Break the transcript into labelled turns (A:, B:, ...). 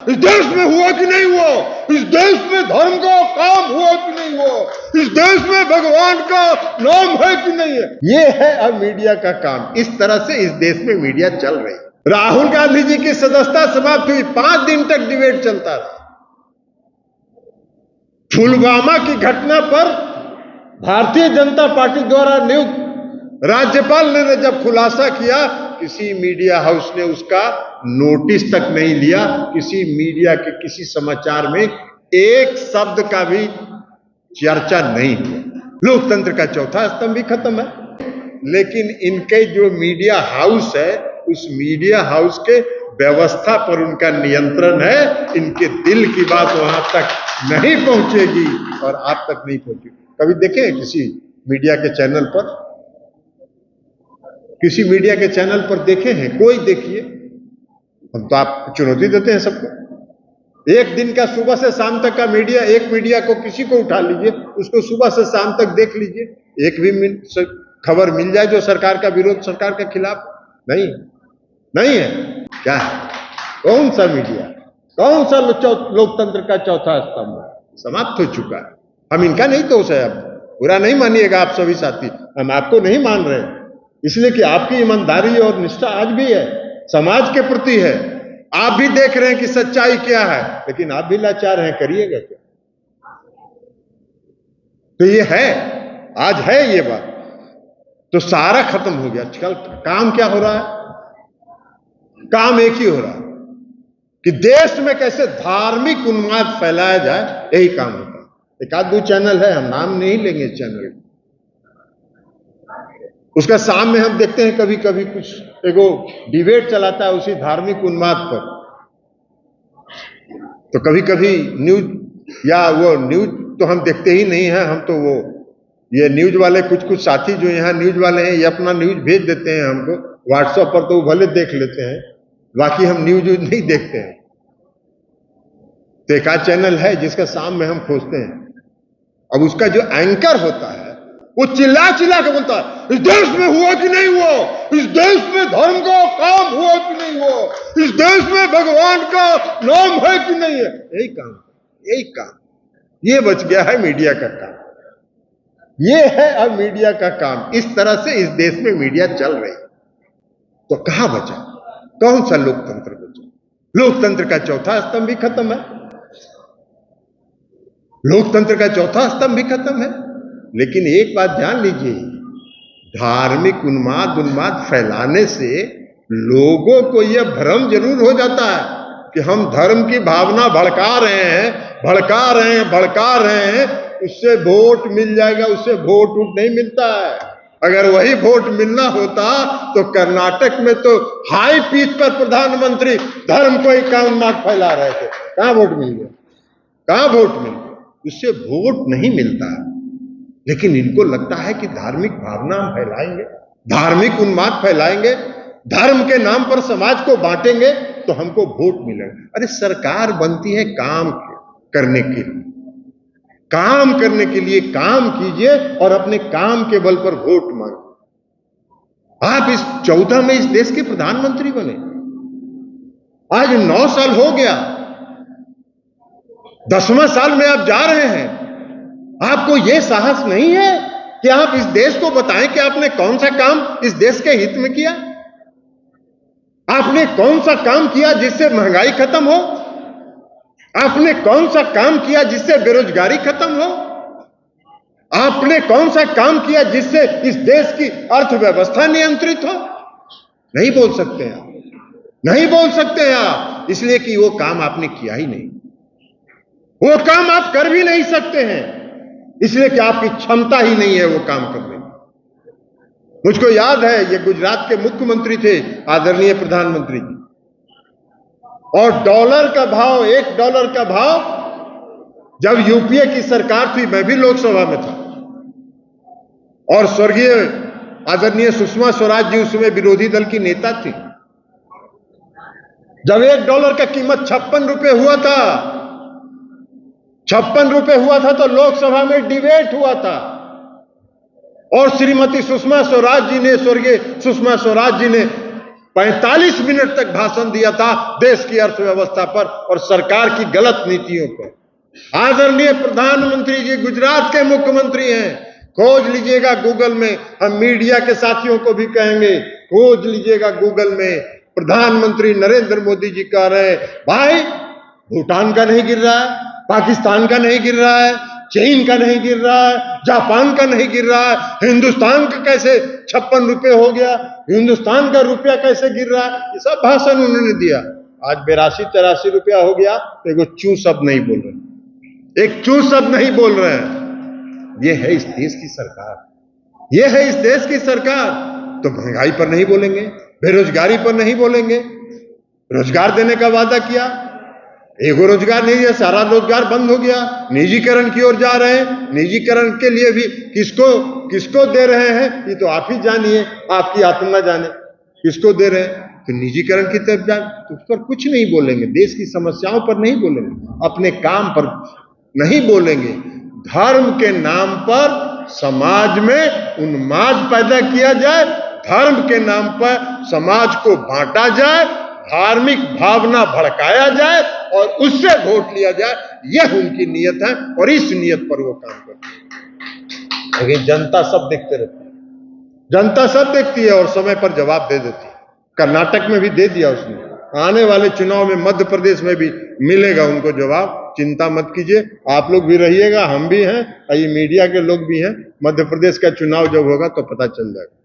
A: इस देश में हुआ कि नहीं हुआ, इस देश में धर्म का काम हुआ कि नहीं हुआ, इस देश में भगवान का नाम है कि नहीं है। ये है अब मीडिया का काम। इस तरह से इस देश में मीडिया चल रही है। राहुल गांधी जी की सदस्यता समाप्त हुई, 5 दिन तक डिबेट चलता रहा। पुलवामा की घटना पर भारतीय जनता पार्टी द्वारा नियुक्त राज्यपाल ने जब खुलासा किया, किसी मीडिया हाउस ने उसका नोटिस तक नहीं लिया। किसी मीडिया के किसी समाचार में एक शब्द का भी चर्चा नहीं हुआ। लोकतंत्र का चौथा स्तंभ भी खत्म है। लेकिन इनके जो मीडिया हाउस है, उस मीडिया हाउस के व्यवस्था पर उनका नियंत्रण है। इनके दिल की बात वहां तक नहीं पहुंचेगी और आप तक नहीं पहुंचेगी। कभी देखे किसी मीडिया के चैनल पर, किसी मीडिया के चैनल पर देखे हैं? कोई देखिए। हम तो आप चुनौती देते हैं सबको। एक दिन का सुबह से शाम तक का मीडिया, एक मीडिया को किसी को उठा लीजिए, उसको सुबह से शाम तक देख लीजिए, एक भी खबर मिल जाए जो सरकार का विरोध, सरकार के खिलाफ नहीं है। क्या है? कौन सा मीडिया, कौन सा लोकतंत्र का चौथा स्तंभ समाप्त हो चुका है। हम इनका नहीं दोष है। अब बुरा नहीं मानिएगा आप सभी साथी, हम आपको नहीं मान रहे, इसलिए कि आपकी ईमानदारी और निष्ठा आज भी है, समाज के प्रति है। आप भी देख रहे हैं कि सच्चाई क्या है, लेकिन आप भी लाचार हैं, करिएगा क्या? तो ये है, आज है ये बात, तो सारा खत्म हो गया। आजकल काम क्या हो रहा है? काम एक ही हो रहा है कि देश में कैसे धार्मिक उन्माद फैलाया जाए, यही काम होता है। एक आध दो चैनल है, हम नाम नहीं लेंगे चैनल, उसका सामने हम देखते हैं कभी कभी कुछ एगो डिबेट चलाता है उसी धार्मिक उन्माद पर। तो कभी कभी न्यूज, या वो न्यूज तो हम देखते ही नहीं है, हम तो वो ये न्यूज वाले कुछ साथी जो यहाँ न्यूज वाले हैं, ये अपना न्यूज भेज देते हैं हमको व्हाट्सएप पर, तो भले देख लेते हैं, बाकी हम न्यूज नहीं देखते हैं। तो एक आध चैनल है जिसका सामने हम खोजते हैं। अब उसका जो एंकर होता है वो चिल्ला के बोलता है, इस देश में हुआ कि नहीं हुआ, इस देश में धर्म का काम हुआ कि नहीं हुआ, इस देश में भगवान का नाम है कि नहीं है। यही काम ये बच गया है मीडिया का काम। ये है अब मीडिया का काम। इस तरह से इस देश में मीडिया चल रही है। तो कहां बचा, कौन सा लोकतंत्र बचा? लोकतंत्र का चौथा स्तंभ भी खत्म है। लोकतंत्र का चौथा स्तंभ भी खत्म है। लेकिन एक बात ध्यान लीजिए, धार्मिक उन्माद फैलाने से लोगों को यह भ्रम जरूर हो जाता है कि हम धर्म की भावना भड़का रहे हैं, उससे वोट मिल जाएगा। उससे वोट नहीं मिलता है। अगर वही वोट मिलना होता तो कर्नाटक में तो हाई पिच पर प्रधानमंत्री धर्म को ही का उन्माद फैला रहे थे। कहां वोट मिल गया? कहां वोट मिल गया? उससे वोट नहीं मिलता है। लेकिन इनको लगता है कि धार्मिक भावना हम फैलाएंगे, धार्मिक उन्माद फैलाएंगे, धर्म के नाम पर समाज को बांटेंगे तो हमको वोट मिलेगा। अरे सरकार बनती है काम करने के लिए, काम करने के लिए काम कीजिए और अपने काम के बल पर वोट मांगिए। आप इस 14 में इस देश के प्रधानमंत्री बने, आज 9 साल हो गया, 10वां साल में आप जा रहे हैं। आपको यह साहस नहीं है कि आप इस देश को बताएं कि आपने कौन सा काम इस देश के हित में किया? आपने कौन सा काम किया जिससे महंगाई खत्म हो? आपने कौन सा काम किया जिससे बेरोजगारी खत्म हो? आपने कौन सा काम किया जिससे इस देश की अर्थव्यवस्था नियंत्रित हो? नहीं बोल सकते हैं आप, नहीं बोल सकते हैं आप, इसलिए कि वो काम आपने किया ही नहीं। वो काम आप कर भी नहीं सकते हैं, इसलिए कि आपकी क्षमता ही नहीं है वो काम करने की। मुझको याद है, ये गुजरात के मुख्यमंत्री थे आदरणीय प्रधानमंत्री जी, और डॉलर का भाव, $1 का भाव, जब यूपीए की सरकार थी, मैं भी लोकसभा में था, और स्वर्गीय आदरणीय सुषमा स्वराज जी उसमें विरोधी दल की नेता थी। जब $1 का कीमत 56 रुपए हुआ था, 56 रुपए हुआ था, तो लोकसभा में डिबेट हुआ था और श्रीमती सुषमा स्वराज जी ने, स्वर्गीय सुषमा स्वराज जी ने 45 मिनट तक भाषण दिया था देश की अर्थव्यवस्था पर और सरकार की गलत नीतियों पर। आदरणीय प्रधानमंत्री जी गुजरात के मुख्यमंत्री हैं, खोज लीजिएगा गूगल में। हम मीडिया के साथियों को भी कहेंगे, खोज लीजिएगा गूगल में। प्रधानमंत्री नरेंद्र मोदी जी कह रहे हैं, भाई भूटान का नहीं गिर रहा है, पाकिस्तान का नहीं गिर रहा है, चीन का नहीं गिर रहा है, जापान का नहीं गिर रहा है, हिंदुस्तान का कैसे 56 रुपए हो गया, हिंदुस्तान का रुपया कैसे गिर रहा है, ये सब भाषण उन्होंने दिया। आज 82-83 रुपया हो गया तो एगो चू शब्द नहीं बोल रहे, एक चू शब्द नहीं बोल रहे हैं। ये है इस देश की सरकार, ये है इस देश की सरकार। तो महंगाई पर नहीं बोलेंगे, बेरोजगारी पर नहीं बोलेंगे। रोजगार देने का वादा किया, एगो रोजगार नहीं है, सारा रोजगार बंद हो गया, निजीकरण की ओर जा रहे हैं। निजीकरण के लिए भी किसको दे रहे हैं ये तो आप ही जानिए, आपकी आत्मा जाने किसको दे रहे हैं। तो निजीकरण की तरफ जाए तो उस पर कुछ नहीं बोलेंगे, देश की समस्याओं पर नहीं बोलेंगे, अपने काम पर नहीं बोलेंगे। धर्म के नाम पर समाज में उन्माद पैदा किया जाए, धर्म के नाम पर समाज को बांटा जाए, धार्मिक भावना भड़काया जाए और उससे वोट लिया जाए, यह उनकी नियत है और इस नियत पर वो काम करते हैं। लेकिन जनता सब देखते रहती है, जनता सब देखती है और समय पर जवाब दे देती है। कर्नाटक में भी दे दिया उसने, आने वाले चुनाव में मध्य प्रदेश में भी मिलेगा उनको जवाब। चिंता मत कीजिए, आप लोग भी रहिएगा, हम भी हैं, ये मीडिया के लोग भी हैं। मध्य प्रदेश का चुनाव जब होगा तो पता चल जाएगा।